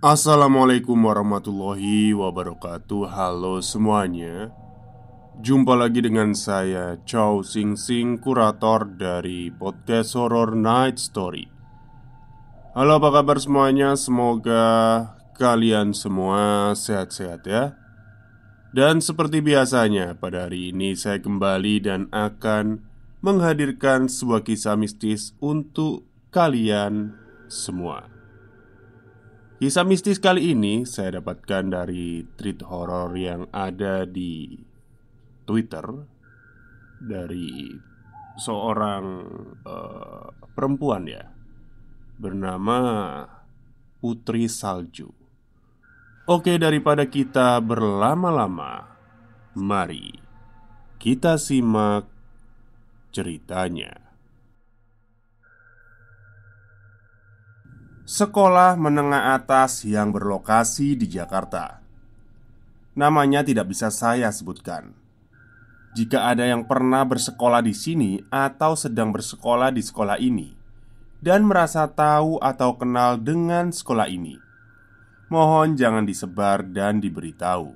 Assalamualaikum warahmatullahi wabarakatuh. Halo semuanya. Jumpa lagi dengan saya Chow Sing Sing, kurator dari podcast Horror Night Story. Halo, apa kabar semuanya? Semoga kalian semua sehat-sehat ya. Dan seperti biasanya, pada hari ini saya kembali dan akan menghadirkan sebuah kisah mistis untuk kalian semua. Kisah mistis kali ini saya dapatkan dari tweet horor yang ada di Twitter dari seorang perempuan ya, bernama Putri Salju. Oke, daripada kita berlama-lama, mari kita simak ceritanya. Sekolah menengah atas yang berlokasi di Jakarta. Namanya tidak bisa saya sebutkan. Jika ada yang pernah bersekolah di sini atau sedang bersekolah di sekolah ini dan merasa tahu atau kenal dengan sekolah ini, mohon jangan disebar dan diberitahu,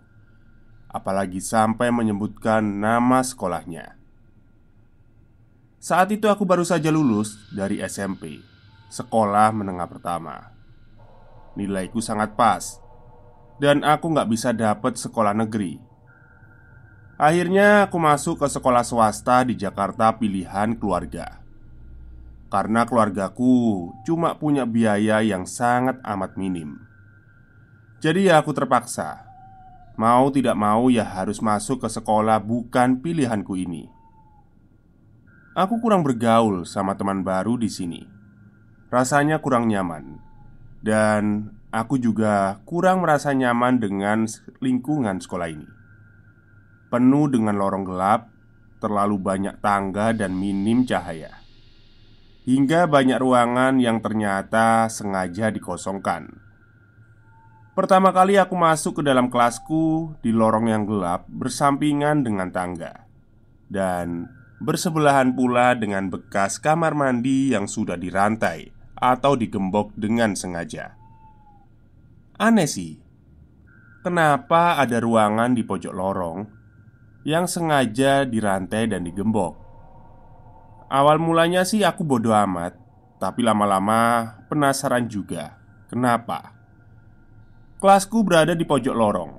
apalagi sampai menyebutkan nama sekolahnya. Saat itu aku baru saja lulus dari SMP, sekolah menengah pertama. Nilaiku sangat pas, dan aku nggak bisa dapet sekolah negeri. Akhirnya aku masuk ke sekolah swasta di Jakarta pilihan keluarga. Karena keluargaku cuma punya biaya yang sangat amat minim. Jadi ya aku terpaksa. Mau tidak mau ya harus masuk ke sekolah bukan pilihanku ini. Aku kurang bergaul sama teman baru di sini. Rasanya kurang nyaman. Dan aku juga kurang merasa nyaman dengan lingkungan sekolah ini. Penuh dengan lorong gelap, terlalu banyak tangga dan minim cahaya. Hingga banyak ruangan yang ternyata sengaja dikosongkan. Pertama kali aku masuk ke dalam kelasku di lorong yang gelap bersampingan dengan tangga. Dan bersebelahan pula dengan bekas kamar mandi yang sudah dirantai atau digembok dengan sengaja. Aneh sih, kenapa ada ruangan di pojok lorong yang sengaja dirantai dan digembok? Awal mulanya sih aku bodo amat, tapi lama-lama penasaran juga. Kenapa? Kelasku berada di pojok lorong.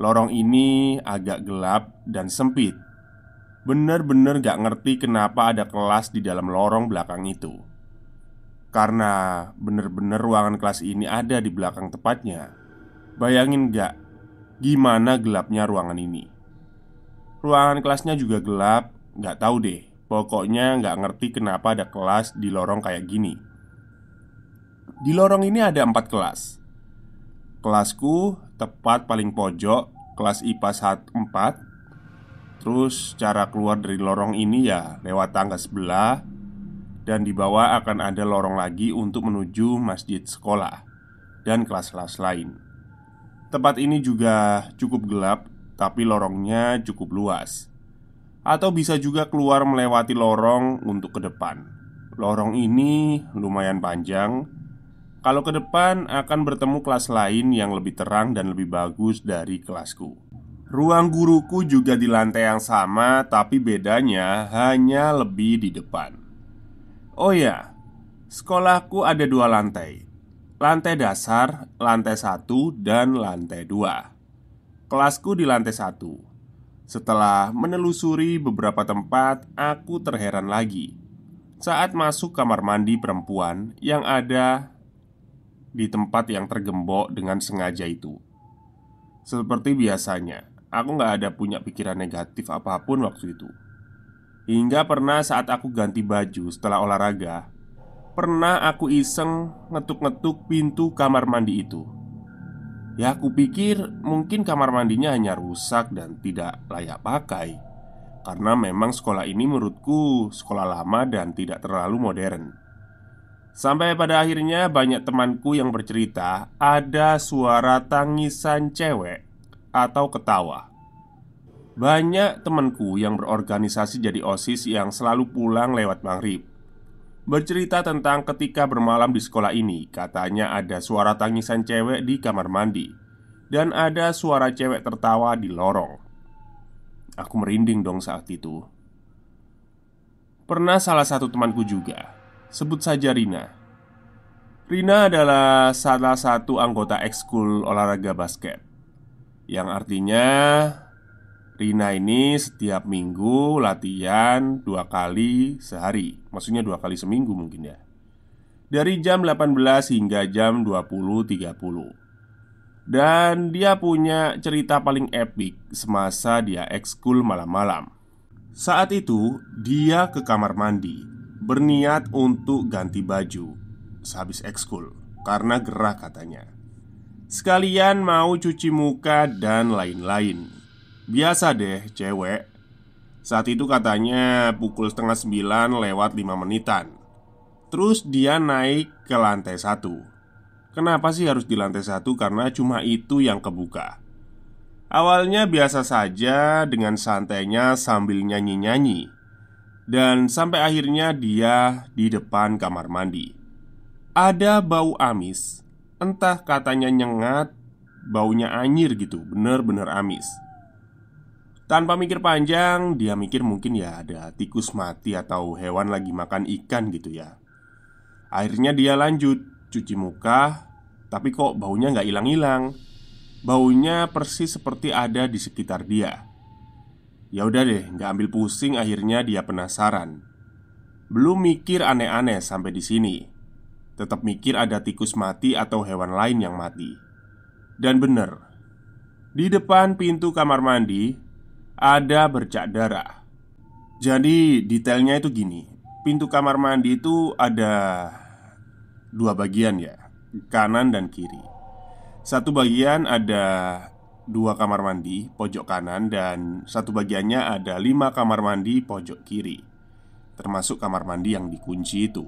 Lorong ini agak gelap dan sempit. Bener-bener gak ngerti kenapa ada kelas di dalam lorong belakang itu. Karena bener-bener ruangan kelas ini ada di belakang tepatnya. Bayangin gak gimana gelapnya ruangan ini. Ruangan kelasnya juga gelap. Gak tahu deh, pokoknya gak ngerti kenapa ada kelas di lorong kayak gini. Di lorong ini ada 4 kelas. Kelasku tepat paling pojok, kelas IPA 4. Terus cara keluar dari lorong ini ya lewat tangga sebelah. Dan di bawah akan ada lorong lagi untuk menuju masjid sekolah dan kelas-kelas lain. Tempat ini juga cukup gelap, tapi lorongnya cukup luas. Atau bisa juga keluar melewati lorong untuk ke depan. Lorong ini lumayan panjang. Kalau ke depan akan bertemu kelas lain yang lebih terang dan lebih bagus dari kelasku. Ruang guruku juga di lantai yang sama, tapi bedanya hanya lebih di depan. Oh ya, sekolahku ada 2 lantai. Lantai dasar, lantai 1 dan lantai 2. Kelasku di lantai 1. Setelah menelusuri beberapa tempat, aku terheran lagi saat masuk kamar mandi perempuan yang ada di tempat yang tergembok dengan sengaja itu. Seperti biasanya, aku gak ada punya pikiran negatif apapun waktu itu. Hingga pernah saat aku ganti baju setelah olahraga, pernah aku iseng ngetuk-ngetuk pintu kamar mandi itu. Ya aku pikir mungkin kamar mandinya hanya rusak dan tidak layak pakai. Karena memang sekolah ini menurutku sekolah lama dan tidak terlalu modern. Sampai pada akhirnya banyak temanku yang bercerita ada suara tangisan cewek atau ketawa. Banyak temanku yang berorganisasi jadi OSIS yang selalu pulang lewat maghrib. bercerita tentang ketika bermalam di sekolah ini. Katanya ada suara tangisan cewek di kamar mandi, dan ada suara cewek tertawa di lorong. Aku merinding dong saat itu. Pernah salah satu temanku juga, sebut saja Rina. Rina adalah salah satu anggota ekskul olahraga basket, yang artinya Rina ini setiap minggu latihan 2 kali sehari. Maksudnya 2 kali seminggu mungkin ya. Dari jam 18 hingga jam 20.30. Dan dia punya cerita paling epik semasa dia ekskul malam-malam. Saat itu dia ke kamar mandi, berniat untuk ganti baju sehabis ekskul karena gerah katanya. Sekalian mau cuci muka dan lain-lain. Biasa deh cewek. Saat itu katanya pukul setengah 9 lewat 5 menitan. Terus dia naik ke lantai 1. Kenapa sih harus di lantai 1? Karena cuma itu yang kebuka. Awalnya biasa saja dengan santainya sambil nyanyi-nyanyi. Dan sampai akhirnya dia di depan kamar mandi. Ada bau amis. Entah katanya nyengat, baunya anyir gitu, bener-bener amis. Tanpa mikir panjang, dia mikir mungkin ya ada tikus mati atau hewan lagi makan ikan gitu ya. Akhirnya dia lanjut cuci muka, tapi kok baunya nggak hilang-hilang. Baunya persis seperti ada di sekitar dia. Ya udah deh, nggak ambil pusing. Akhirnya dia penasaran. Belum mikir aneh-aneh sampai di sini. Tetap mikir ada tikus mati atau hewan lain yang mati. Dan bener, di depan pintu kamar mandi ada bercak darah. Jadi detailnya itu gini. Pintu kamar mandi itu ada 2 bagian ya, kanan dan kiri. Satu bagian ada 2 kamar mandi pojok kanan, dan satu bagiannya ada 5 kamar mandi pojok kiri, termasuk kamar mandi yang dikunci itu.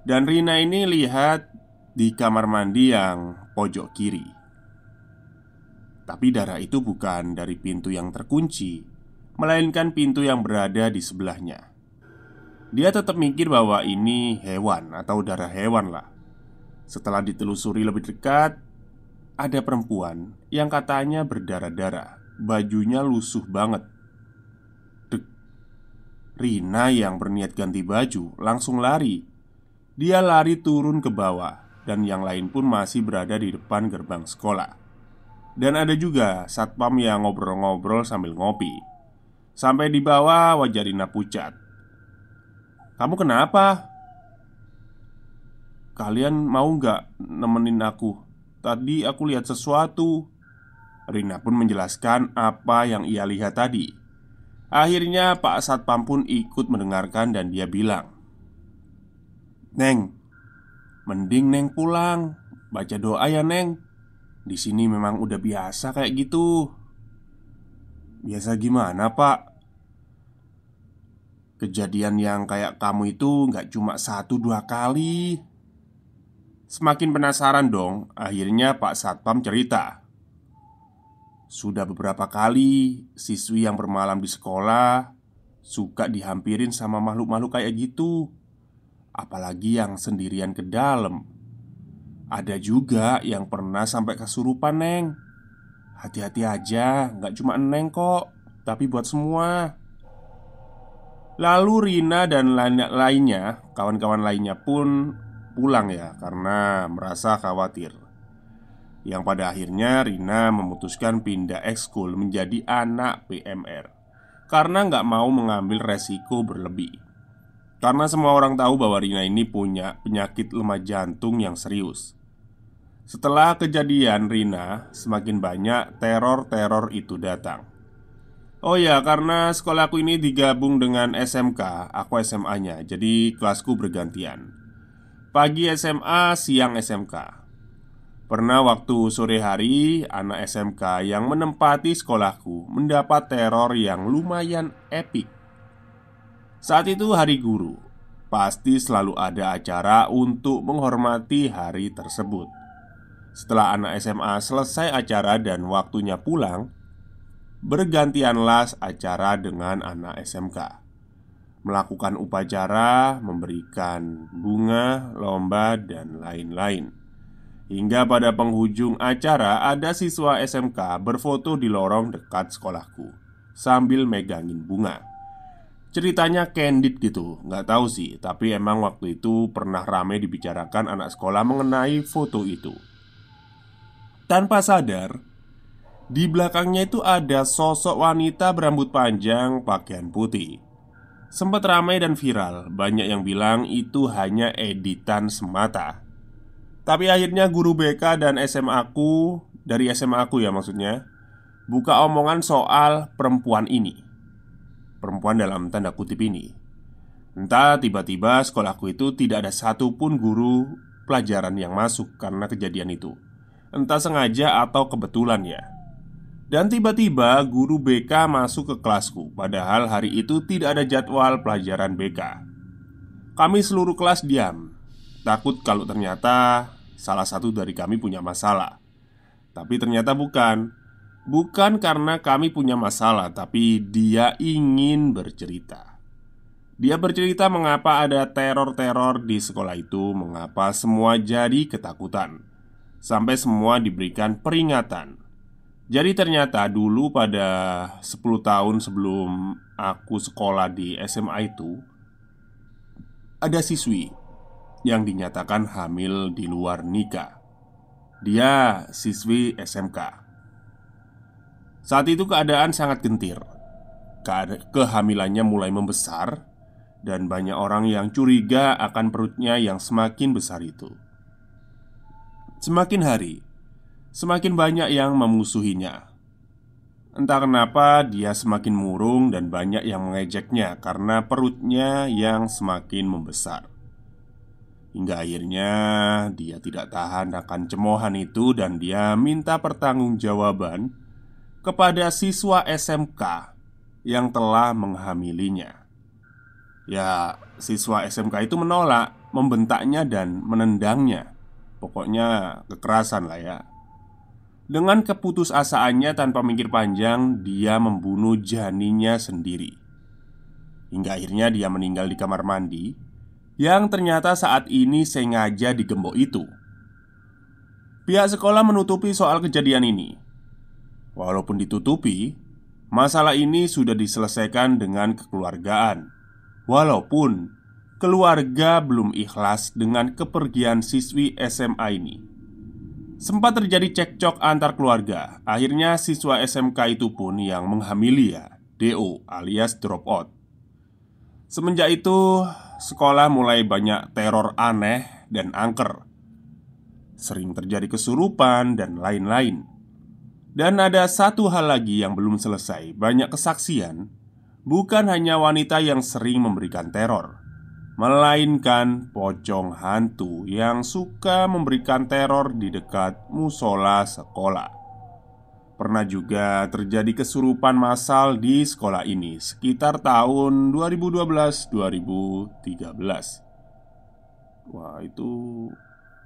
Dan Rina ini lihat di kamar mandi yang pojok kiri. Tapi darah itu bukan dari pintu yang terkunci, melainkan pintu yang berada di sebelahnya. Dia tetap mikir bahwa ini hewan atau darah hewan lah. Setelah ditelusuri lebih dekat, ada perempuan yang katanya berdarah-darah. Bajunya lusuh banget. Dek. Rina yang berniat ganti baju langsung lari. Dia lari turun ke bawah, dan yang lain pun masih berada di depan gerbang sekolah. Dan ada juga satpam yang ngobrol-ngobrol sambil ngopi. Sampai di bawah wajah Rina pucat. "Kamu kenapa? Kalian mau nggak nemenin aku? Tadi aku lihat sesuatu." Rina pun menjelaskan apa yang ia lihat tadi. Akhirnya Pak Satpam pun ikut mendengarkan dan dia bilang, "Neng, mending Neng pulang. Baca doa ya Neng. Di sini memang udah biasa kayak gitu." "Biasa gimana Pak? Kejadian yang kayak kamu itu nggak cuma 1-2 kali." Semakin penasaran dong. Akhirnya Pak Satpam cerita, "Sudah beberapa kali siswi yang bermalam di sekolah suka dihampirin sama makhluk-makhluk kayak gitu. Apalagi yang sendirian ke dalam. Ada juga yang pernah sampai kesurupan Neng. Hati-hati aja, nggak cuma Neng kok, tapi buat semua." Lalu Rina dan lainnya, kawan-kawan lainnya pun pulang ya, karena merasa khawatir. Yang pada akhirnya Rina memutuskan pindah ekskul menjadi anak PMR, karena nggak mau mengambil resiko berlebih. Karena semua orang tahu bahwa Rina ini punya penyakit lemah jantung yang serius. Setelah kejadian Rina, semakin banyak teror-teror itu datang. Oh ya, karena sekolahku ini digabung dengan SMK, aku SMA-nya, jadi kelasku bergantian. Pagi SMA, siang SMK. Pernah waktu sore hari, anak SMK yang menempati sekolahku mendapat teror yang lumayan epik. Saat itu hari guru. Pasti selalu ada acara untuk menghormati hari tersebut. Setelah anak SMA selesai acara dan waktunya pulang, bergantianlah acara dengan anak SMK. melakukan upacara, memberikan bunga, lomba, dan lain-lain. Hingga pada penghujung acara ada siswa SMK berfoto di lorong dekat sekolahku sambil megangin bunga. Ceritanya candid gitu, nggak tahu sih. Tapi emang waktu itu pernah ramai dibicarakan anak sekolah mengenai foto itu. Tanpa sadar, di belakangnya itu ada sosok wanita berambut panjang, pakaian putih. Sempat ramai dan viral. Banyak yang bilang itu hanya editan semata. Tapi akhirnya guru BK dan SMA aku, dari SMA aku ya maksudnya, buka omongan soal perempuan ini. Perempuan dalam tanda kutip ini. Entah tiba-tiba sekolahku itu tidak ada satupun guru pelajaran yang masuk karena kejadian itu. Entah sengaja atau kebetulan ya. Dan tiba-tiba guru BK masuk ke kelasku. Padahal hari itu tidak ada jadwal pelajaran BK. Kami seluruh kelas diam. Takut kalau ternyata salah satu dari kami punya masalah. Tapi ternyata bukan. Bukan karena kami punya masalah, tapi dia ingin bercerita. Dia bercerita mengapa ada teror-teror di sekolah itu, mengapa semua jadi ketakutan, sampai semua diberikan peringatan. Jadi ternyata dulu pada 10 tahun sebelum aku sekolah di SMA itu, ada siswi yang dinyatakan hamil di luar nikah. Dia siswi SMK. Saat itu keadaan sangat gentir. Kehamilannya mulai membesar dan banyak orang yang curiga akan perutnya yang semakin besar itu. Semakin hari, semakin banyak yang memusuhinya. Entah kenapa dia semakin murung dan banyak yang mengejeknya karena perutnya yang semakin membesar. Hingga akhirnya dia tidak tahan akan cemoohan itu dan dia minta pertanggungjawaban kepada siswa SMK yang telah menghamilinya. Ya, siswa SMK itu menolak, membentaknya dan menendangnya. Pokoknya kekerasan lah ya. Dengan keputusasaannya tanpa mikir panjang, dia membunuh janinnya sendiri. Hingga akhirnya dia meninggal di kamar mandi, yang ternyata saat ini sengaja digembok itu. Pihak sekolah menutupi soal kejadian ini. Walaupun ditutupi, masalah ini sudah diselesaikan dengan kekeluargaan. Walaupun keluarga belum ikhlas dengan kepergian siswi SMA ini. Sempat terjadi cekcok antar keluarga. Akhirnya siswa SMK itu pun yang menghamili ya, DO alias drop out. Semenjak itu, sekolah mulai banyak teror aneh dan angker. Sering terjadi kesurupan dan lain-lain. Dan ada satu hal lagi yang belum selesai. Banyak kesaksian. Bukan hanya wanita yang sering memberikan teror, melainkan pocong hantu yang suka memberikan teror di dekat musola sekolah. Pernah juga terjadi kesurupan massal di sekolah ini sekitar tahun 2012-2013. Wah, itu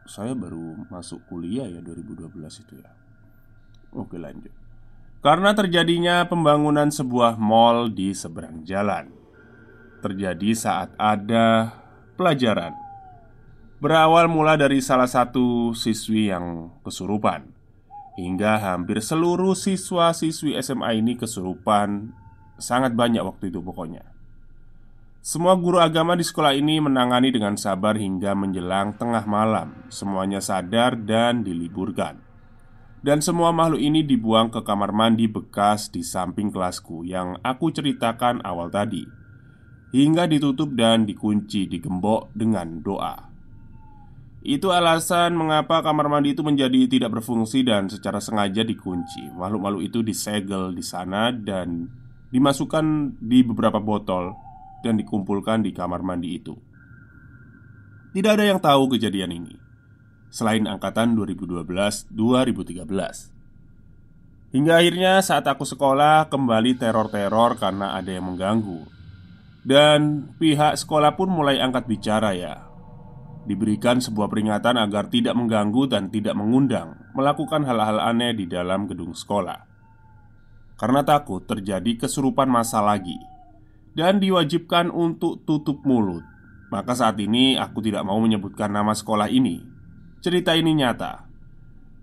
saya baru masuk kuliah ya 2012 itu ya. Oke, lanjut. Karena terjadinya pembangunan sebuah mall di seberang jalan. Terjadi saat ada pelajaran. Berawal mula dari salah satu siswi yang kesurupan. Hingga hampir seluruh siswa-siswi SMA ini kesurupan. Sangat banyak waktu itu pokoknya. Semua guru agama di sekolah ini menangani dengan sabar hingga menjelang tengah malam. Semuanya sadar dan diliburkan. Dan semua makhluk ini dibuang ke kamar mandi bekas di samping kelasku yang aku ceritakan awal tadi. Hingga ditutup dan dikunci, digembok dengan doa. Itu alasan mengapa kamar mandi itu menjadi tidak berfungsi dan secara sengaja dikunci. Makhluk-makhluk itu disegel di sana dan dimasukkan di beberapa botol dan dikumpulkan di kamar mandi itu. Tidak ada yang tahu kejadian ini selain angkatan 2012-2013. Hingga akhirnya saat aku sekolah kembali teror-teror karena ada yang mengganggu. Dan pihak sekolah pun mulai angkat bicara ya. Diberikan sebuah peringatan agar tidak mengganggu dan tidak mengundang melakukan hal-hal aneh di dalam gedung sekolah. Karena takut terjadi kesurupan massal lagi. dan diwajibkan untuk tutup mulut. Maka saat ini aku tidak mau menyebutkan nama sekolah ini. Cerita ini nyata.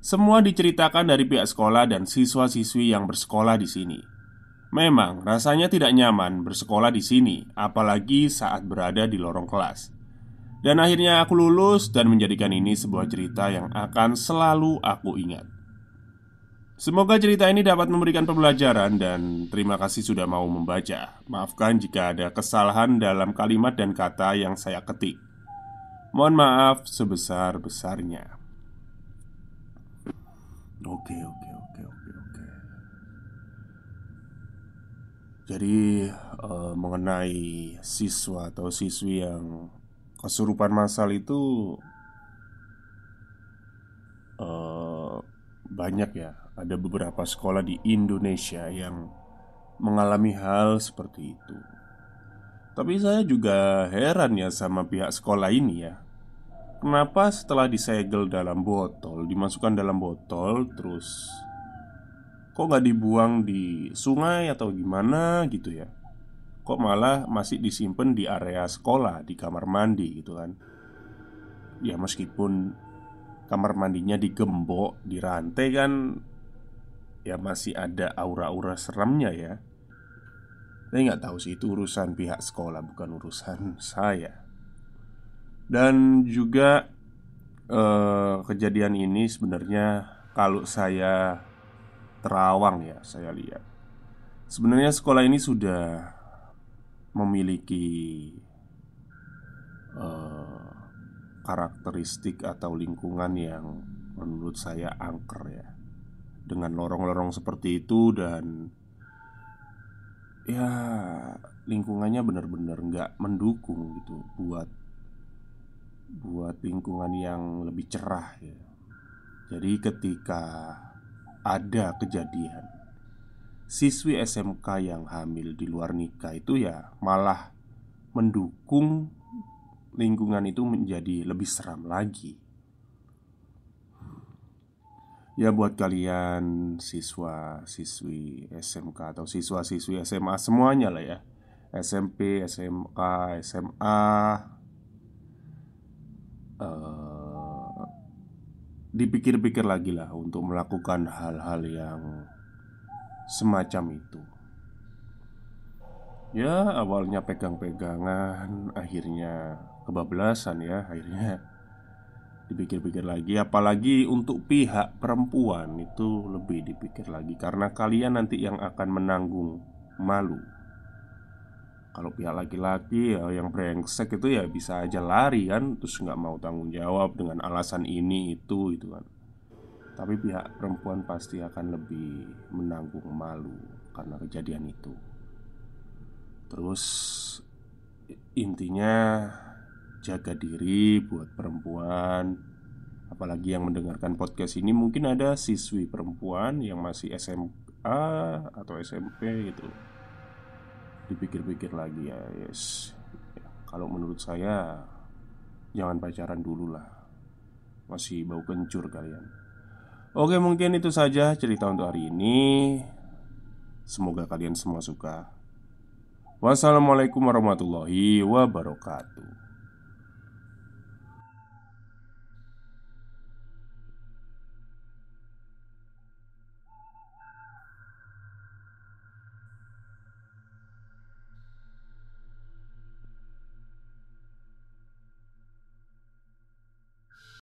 Semua diceritakan dari pihak sekolah dan siswa-siswi yang bersekolah di sini. Memang rasanya tidak nyaman bersekolah di sini, apalagi saat berada di lorong kelas. Dan akhirnya aku lulus dan menjadikan ini sebuah cerita yang akan selalu aku ingat. Semoga cerita ini dapat memberikan pembelajaran dan terima kasih sudah mau membaca. Maafkan jika ada kesalahan dalam kalimat dan kata yang saya ketik. Mohon maaf sebesar-besarnya. Oke, oke, oke, oke, oke. Jadi mengenai siswa atau siswi yang kesurupan massal itu banyak ya. Ada beberapa sekolah di Indonesia yang mengalami hal seperti itu. Tapi saya juga heran ya sama pihak sekolah ini ya. Kenapa setelah disegel dalam botol, dimasukkan dalam botol, terus kok nggak dibuang di sungai atau gimana gitu ya? Kok malah masih disimpan di area sekolah, di kamar mandi gitu kan? Ya meskipun kamar mandinya digembok, dirantai kan, ya masih ada aura-aura seremnya ya. Saya nggak tahu sih, itu urusan pihak sekolah, bukan urusan saya. Dan juga kejadian ini sebenarnya kalau saya terawang ya, saya lihat sebenarnya sekolah ini sudah memiliki eh, karakteristik atau lingkungan yang menurut saya angker ya. Dengan lorong-lorong seperti itu dan ya lingkungannya benar-benar nggak mendukung gitu buat lingkungan yang lebih cerah ya. Jadi ketika ada kejadian siswi SMK yang hamil di luar nikah itu ya malah mendukung lingkungan itu menjadi lebih seram lagi. Ya buat kalian siswa-siswi SMK atau siswa-siswi SMA semuanya lah ya, SMP, SMK, SMA, dipikir-pikir lagi lah untuk melakukan hal-hal yang semacam itu. Ya awalnya pegang-pegangan, akhirnya kebablasan ya. Akhirnya dipikir-pikir lagi. Apalagi untuk pihak perempuan itu lebih dipikir lagi. Karena kalian nanti yang akan menanggung malu. Kalau pihak laki-laki ya yang brengsek itu ya bisa aja lari kan, terus nggak mau tanggung jawab dengan alasan ini itu kan. Tapi pihak perempuan pasti akan lebih menanggung malu karena kejadian itu. Terus intinya jaga diri buat perempuan. Apalagi yang mendengarkan podcast ini mungkin ada siswi perempuan yang masih SMA atau SMP gitu. Dipikir-pikir lagi ya, yes. Kalau menurut saya jangan pacaran dulu lah. Masih bau kencur kalian. Oke, mungkin itu saja cerita untuk hari ini. Semoga kalian semua suka. Wassalamualaikum warahmatullahi wabarakatuh.